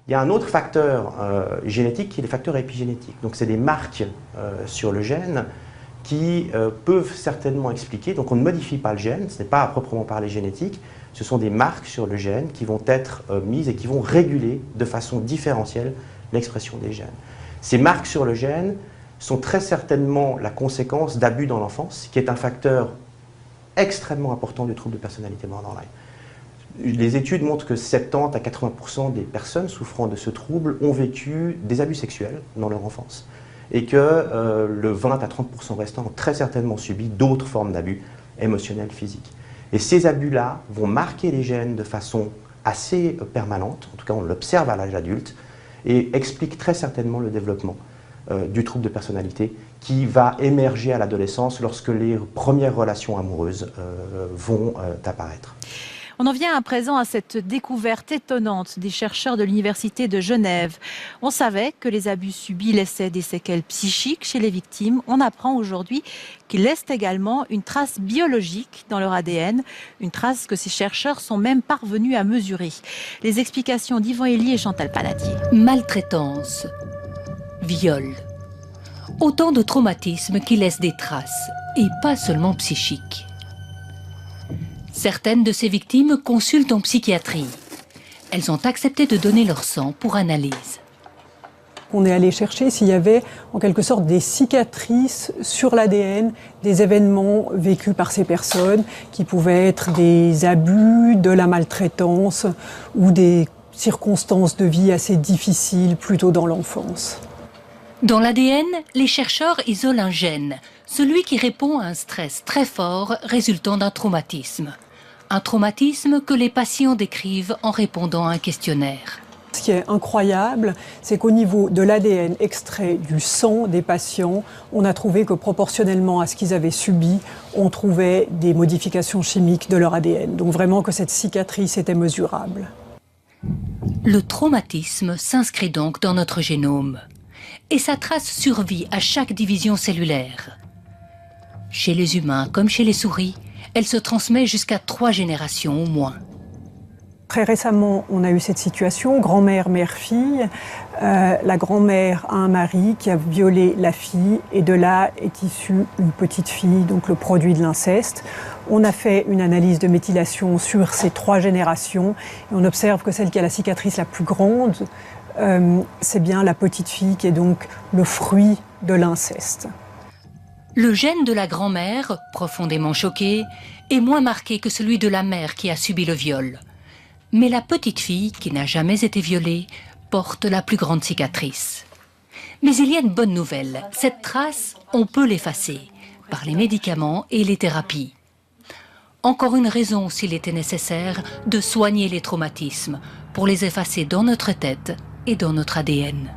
Il y a un autre facteur génétique qui est le facteur épigénétique. Donc c'est des marques sur le gène qui peuvent certainement expliquer, donc on ne modifie pas le gène, ce n'est pas à proprement parler génétique, ce sont des marques sur le gène qui vont être mises et qui vont réguler de façon différentielle l'expression des gènes. Ces marques sur le gène sont très certainement la conséquence d'abus dans l'enfance, qui est un facteur extrêmement important du trouble de personnalité borderline. Les études montrent que 70 à 80% des personnes souffrant de ce trouble ont vécu des abus sexuels dans leur enfance et que le 20 à 30% restant ont très certainement subi d'autres formes d'abus émotionnels, physiques. Et ces abus-là vont marquer les gènes de façon assez permanente, en tout cas on l'observe à l'âge adulte, et expliquent très certainement le développement du trouble de personnalité qui va émerger à l'adolescence lorsque les premières relations amoureuses vont apparaître. On en vient à présent à cette découverte étonnante des chercheurs de l'Université de Genève. On savait que les abus subis laissaient des séquelles psychiques chez les victimes. On apprend aujourd'hui qu'ils laissent également une trace biologique dans leur ADN, une trace que ces chercheurs sont même parvenus à mesurer. Les explications d'Yvan Elie et Chantal Panatier. Maltraitance, viol, autant de traumatismes qui laissent des traces, et pas seulement psychiques. Certaines de ces victimes consultent en psychiatrie. Elles ont accepté de donner leur sang pour analyse. On est allé chercher s'il y avait en quelque sorte des cicatrices sur l'ADN des événements vécus par ces personnes, qui pouvaient être des abus, de la maltraitance ou des circonstances de vie assez difficiles plutôt dans l'enfance. Dans l'ADN, les chercheurs isolent un gène, celui qui répond à un stress très fort résultant d'un traumatisme. Un traumatisme que les patients décrivent en répondant à un questionnaire. Ce qui est incroyable, c'est qu'au niveau de l'ADN extrait du sang des patients, on a trouvé que proportionnellement à ce qu'ils avaient subi, on trouvait des modifications chimiques de leur ADN. Donc vraiment que cette cicatrice était mesurable. Le traumatisme s'inscrit donc dans notre génome. Et sa trace survit à chaque division cellulaire. Chez les humains comme chez les souris, elle se transmet jusqu'à 3 générations au moins. Très récemment, on a eu cette situation, grand-mère, mère-fille. La grand-mère a un mari qui a violé la fille et de là est issue une petite fille, donc le produit de l'inceste. On a fait une analyse de méthylation sur ces 3 générations et on observe que celle qui a la cicatrice la plus grande, c'est bien la petite fille qui est donc le fruit de l'inceste. Le gène de la grand-mère, profondément choquée, est moins marqué que celui de la mère qui a subi le viol. Mais la petite fille, qui n'a jamais été violée, porte la plus grande cicatrice. Mais il y a une bonne nouvelle, cette trace, on peut l'effacer, par les médicaments et les thérapies. Encore une raison, s'il était nécessaire, de soigner les traumatismes, pour les effacer dans notre tête et dans notre ADN.